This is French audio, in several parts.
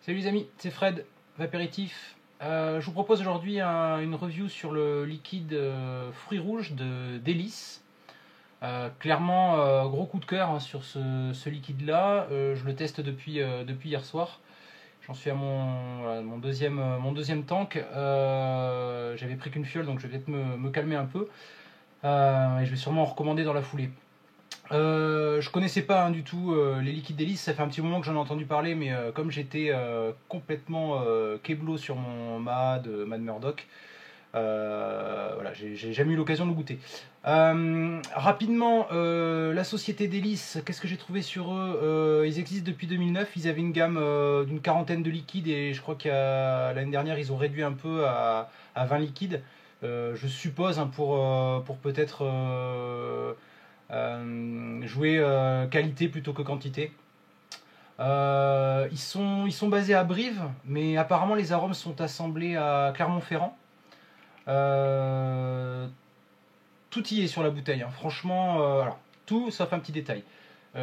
Salut les amis, c'est Fred, Vapéritif. Je vous propose aujourd'hui une review sur le liquide fruits rouges de Délice. Clairement, gros coup de cœur hein, sur ce liquide-là. Je le teste depuis hier soir. J'en suis à mon deuxième tank. J'avais pris qu'une fiole, donc je vais peut-être me calmer un peu. Et je vais sûrement en recommander dans la foulée. Je connaissais pas hein, du tout les liquides délices, ça fait un petit moment que j'en ai entendu parler, mais comme j'étais complètement keblo sur mon Mad Murdoch, voilà, j'ai jamais eu l'occasion de le goûter. Rapidement, la société Délice, qu'est-ce que j'ai trouvé sur eux? Ils existent depuis 2009, ils avaient une gamme d'une quarantaine de liquides et je crois que l'année dernière ils ont réduit un peu à 20 liquides. Je suppose hein, pour peut-être jouer qualité plutôt que quantité. Ils sont basés à Brive, mais apparemment les arômes sont assemblés à Clermont-Ferrand. Euh, Tout y est sur la bouteille, hein. Franchement, alors, tout sauf un petit détail.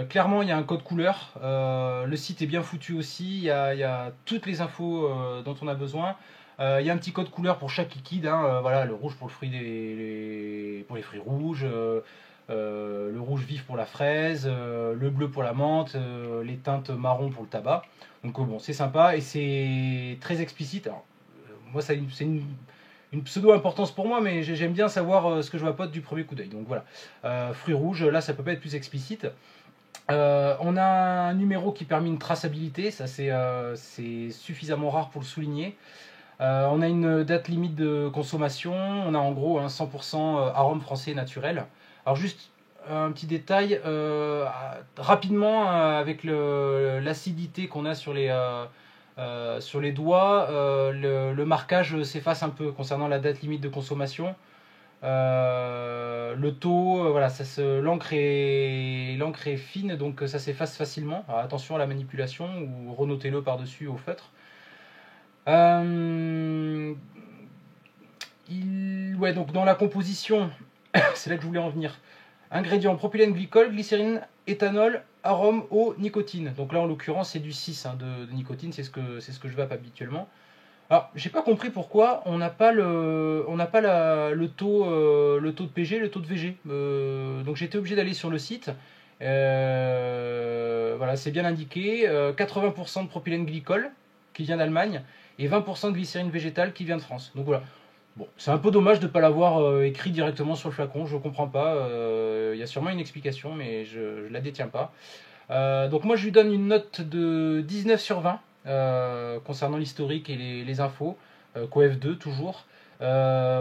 Clairement, il y a un code couleur. Le site est bien foutu aussi. Il y a toutes les infos dont on a besoin. Il y a un petit code couleur pour chaque liquide, hein. Voilà, le rouge pour pour les fruits rouges, le rouge vif pour la fraise, le bleu pour la menthe, les teintes marron pour le tabac. Donc bon, c'est sympa et c'est très explicite. Alors, moi, c'est une pseudo-importance pour moi, mais j'aime bien savoir ce que je vapote du premier coup d'œil. Donc voilà, fruits rouges, là ça peut pas être plus explicite. On a un numéro qui permet une traçabilité, ça c'est suffisamment rare pour le souligner. On a une date limite de consommation, on a en gros un 100% arôme français naturel. Alors juste un petit détail, rapidement avec l'acidité qu'on a sur les doigts, le marquage s'efface un peu concernant la date limite de consommation. Le taux, voilà, l'encre est fine, donc ça s'efface facilement. Alors, attention à la manipulation ou renotez-le par-dessus au feutre. Ouais, donc dans la composition, c'est là que je voulais en venir. Ingrédients propylène glycol, glycérine, éthanol, arôme, eau, nicotine. Donc là en l'occurrence c'est du 6 hein, de nicotine, c'est ce que je vape habituellement. Alors, j'ai pas compris pourquoi on n'a pas le taux de PG, le taux de VG. Donc j'étais obligé d'aller sur le site. Voilà, c'est bien indiqué. 80% de propylène glycol qui vient d'Allemagne et 20% de glycérine végétale qui vient de France. Donc voilà. Bon, c'est un peu dommage de ne pas l'avoir écrit directement sur le flacon. Je comprends pas. Il y a sûrement une explication, mais je ne la détiens pas. Donc moi je lui donne une note de 19 sur 20 concernant l'historique et les infos. CoF2 toujours.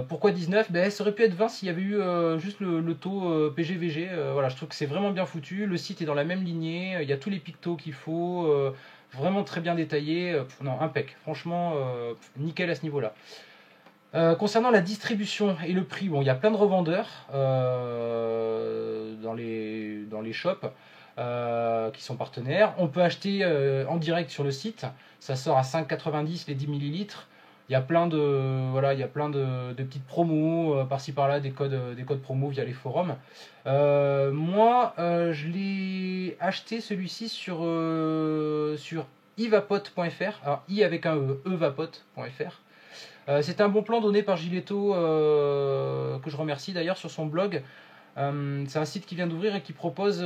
Pourquoi 19? Ben, ça aurait pu être 20 s'il y avait eu juste le taux PGVG. Voilà, je trouve que c'est vraiment bien foutu. Le site est dans la même lignée. Il y a tous les pictos qu'il faut. Vraiment très bien détaillé. Non, impec. Franchement, nickel à ce niveau-là. Concernant la distribution et le prix, bon, il y a plein de revendeurs dans les shops qui sont partenaires. On peut acheter en direct sur le site. Ça sort à 5,90 les 10 millilitres. Il y a plein voilà, il y a plein de petites promos par-ci par-là, des codes promo via les forums. Moi, je l'ai acheté celui-ci sur ivapote.fr. Alors i avec un e, evapote.fr. C'est un bon plan donné par Giletto, que je remercie d'ailleurs sur son blog. C'est un site qui vient d'ouvrir et qui propose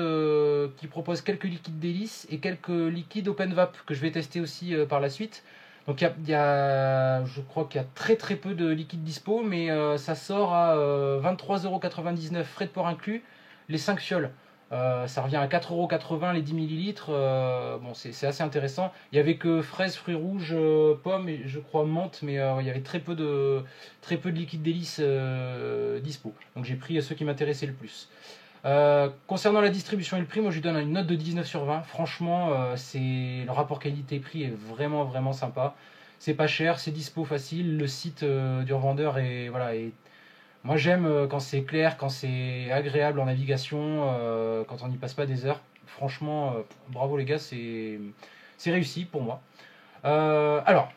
quelques liquides délices et quelques liquides OpenVap que je vais tester aussi par la suite. Donc je crois qu'il y a très très peu de liquides dispo, mais ça sort à 23,99 € frais de port inclus, les 5 fioles. Ça revient à 4,80 € les 10 millilitres. Bon, c'est assez intéressant. Il y avait que fraises, fruits rouges, pommes et je crois menthe, mais il y avait très peu de liquide délice dispo. Donc j'ai pris ceux qui m'intéressaient le plus. Concernant la distribution et le prix, moi je lui donne une note de 19 sur 20. Franchement, le rapport qualité-prix est vraiment vraiment sympa. C'est pas cher, c'est dispo facile. Le site du revendeur est voilà est moi j'aime quand c'est clair, quand c'est agréable en navigation, quand on n'y passe pas des heures. Franchement, bravo les gars, c'est réussi pour moi. Alors,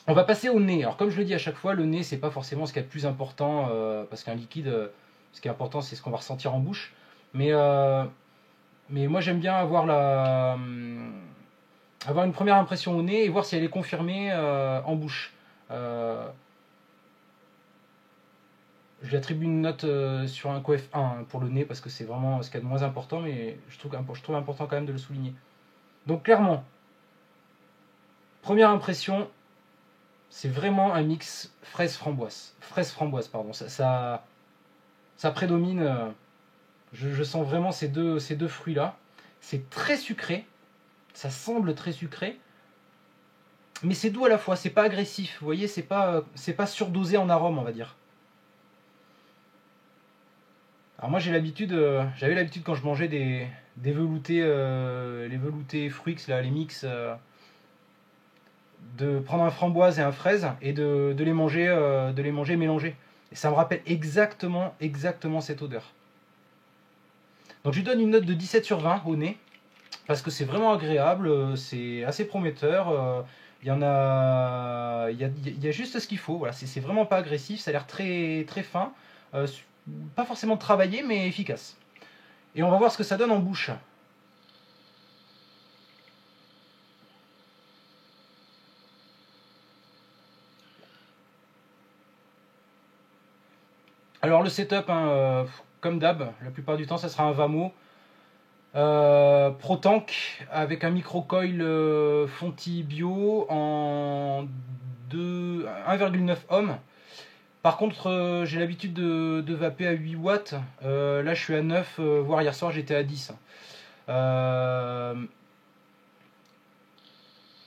on va passer au nez. Alors comme je le dis à chaque fois, le nez c'est pas forcément ce qu'il y a de plus important, parce qu'un liquide, ce qui est important c'est ce qu'on va ressentir en bouche. Mais, euh, mais moi j'aime bien avoir avoir une première impression au nez et voir si elle est confirmée en bouche. Je lui attribue une note sur un coef 1 pour le nez parce que c'est vraiment ce qu'il y a de moins important, mais je trouve important quand même de le souligner. Donc clairement, première impression, c'est vraiment un mix fraise-framboise. Fraise-framboise, pardon. Ça prédomine. Je sens vraiment ces deux fruits-là. C'est très sucré. Ça semble très sucré. Mais c'est doux à la fois. C'est pas agressif. Vous voyez, c'est pas surdosé en arôme, on va dire. Alors moi j'avais l'habitude quand je mangeais des veloutés, les veloutés fruits, là, les mix, de prendre un framboise et un fraise et de les manger mélangés. Et ça me rappelle exactement cette odeur. Donc je lui donne une note de 17 sur 20 au nez, parce que c'est vraiment agréable, c'est assez prometteur. Il y a juste ce qu'il faut. Voilà, c'est vraiment pas agressif, ça a l'air très, très fin. Pas forcément travaillé, mais efficace. Et on va voir ce que ça donne en bouche. Alors le setup, hein, comme d'hab, la plupart du temps ça sera un Vamo. Pro Tank avec un micro-coil Fonti Bio en 1,9 ohms. Par contre, j'ai l'habitude de vaper à 8 watts. Là, je suis à 9, voire hier soir, j'étais à 10. Euh,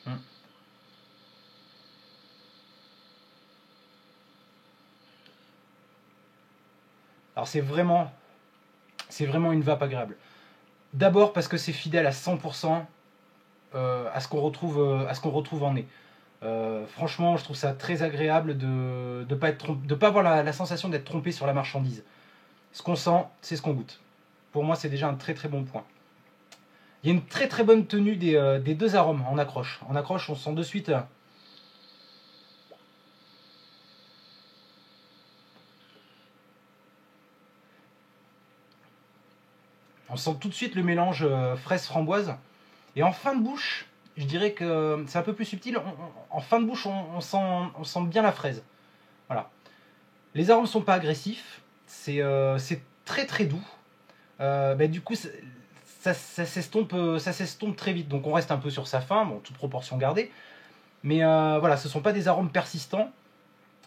hmm. Alors, c'est vraiment une vape agréable. D'abord parce que c'est fidèle à 100% à ce qu'on retrouve en nez. Franchement, je trouve ça très agréable de pas avoir la sensation d'être trompé sur la marchandise. Ce qu'on sent, c'est ce qu'on goûte. Pour moi, c'est déjà un très très bon point. Il y a une très très bonne tenue des deux arômes en accroche. En accroche, on sent de suite. On sent tout de suite le mélange fraise-framboise. Et en fin de bouche, je dirais que c'est un peu plus subtil. En fin de bouche, on sent bien la fraise. Voilà. Les arômes sont pas agressifs. C'est très très doux. Du coup, ça s'estompe très vite. Donc on reste un peu sur sa faim, bon, toute proportion gardée. Mais voilà, ce ne sont pas des arômes persistants.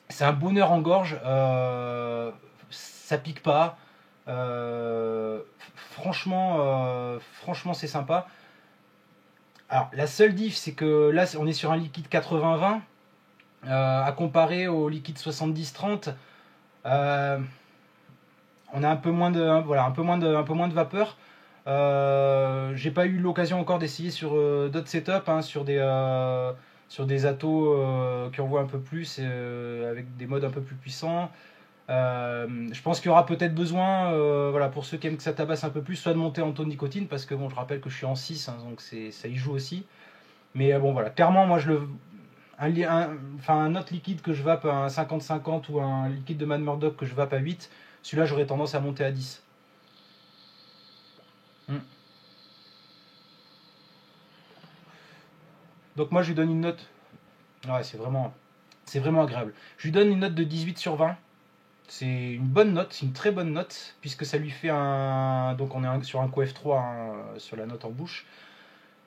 C'est un bonheur en gorge. Ça pique pas. Franchement, c'est sympa. Alors, la seule diff, c'est que là, on est sur un liquide 80-20, à comparer au liquide 70-30. On a un peu moins de vapeur. J'ai pas eu l'occasion encore d'essayer sur d'autres setups, hein, sur des atos qui envoient un peu plus, avec des modes un peu plus puissants. Je pense qu'il y aura peut-être besoin, voilà, pour ceux qui aiment que ça tabasse un peu plus, soit de monter en taux de nicotine, parce que bon, je rappelle que je suis en 6, hein, donc ça y joue aussi. Mais bon, voilà, clairement, moi, un autre liquide que je vape à un 50-50 ou un liquide de Mad Murdock que je vape à 8, celui-là, j'aurais tendance à monter à 10. Hmm. Donc moi, je lui donne une note. Ouais, c'est vraiment agréable. Je lui donne une note de 18 sur 20. C'est une bonne note, c'est une très bonne note, puisque ça lui fait un. Donc on est sur un coef 3, hein, sur la note en bouche.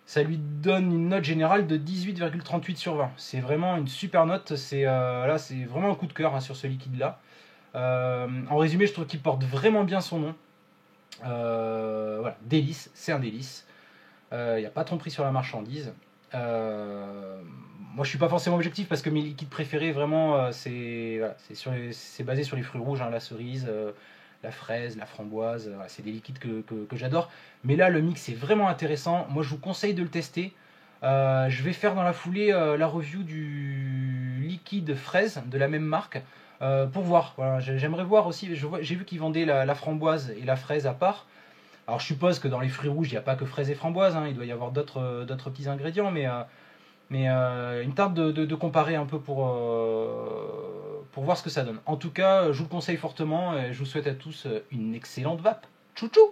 Ça lui donne une note générale de 18,38 sur 20. C'est vraiment une super note. Là, c'est vraiment un coup de cœur, hein, sur ce liquide-là. En résumé, je trouve qu'il porte vraiment bien son nom. Voilà, délice, c'est un délice. Il n'y a pas de tromperie sur la marchandise. Moi, je suis pas forcément objectif parce que mes liquides préférés, vraiment, c'est basé sur les fruits rouges, hein, la cerise, la fraise, la framboise. Voilà, c'est des liquides que j'adore. Mais là, le mix est vraiment intéressant. Moi, je vous conseille de le tester. Je vais faire dans la foulée la review du liquide fraise de la même marque, pour voir. Voilà, j'aimerais voir aussi. J'ai vu qu'ils vendaient la framboise et la fraise à part. Alors je suppose que dans les fruits rouges, il n'y a pas que fraises et framboises, hein, il doit y avoir d'autres petits ingrédients, mais il me tarde de comparer un peu pour voir ce que ça donne. En tout cas, je vous le conseille fortement et je vous souhaite à tous une excellente vape. Tchou tchou!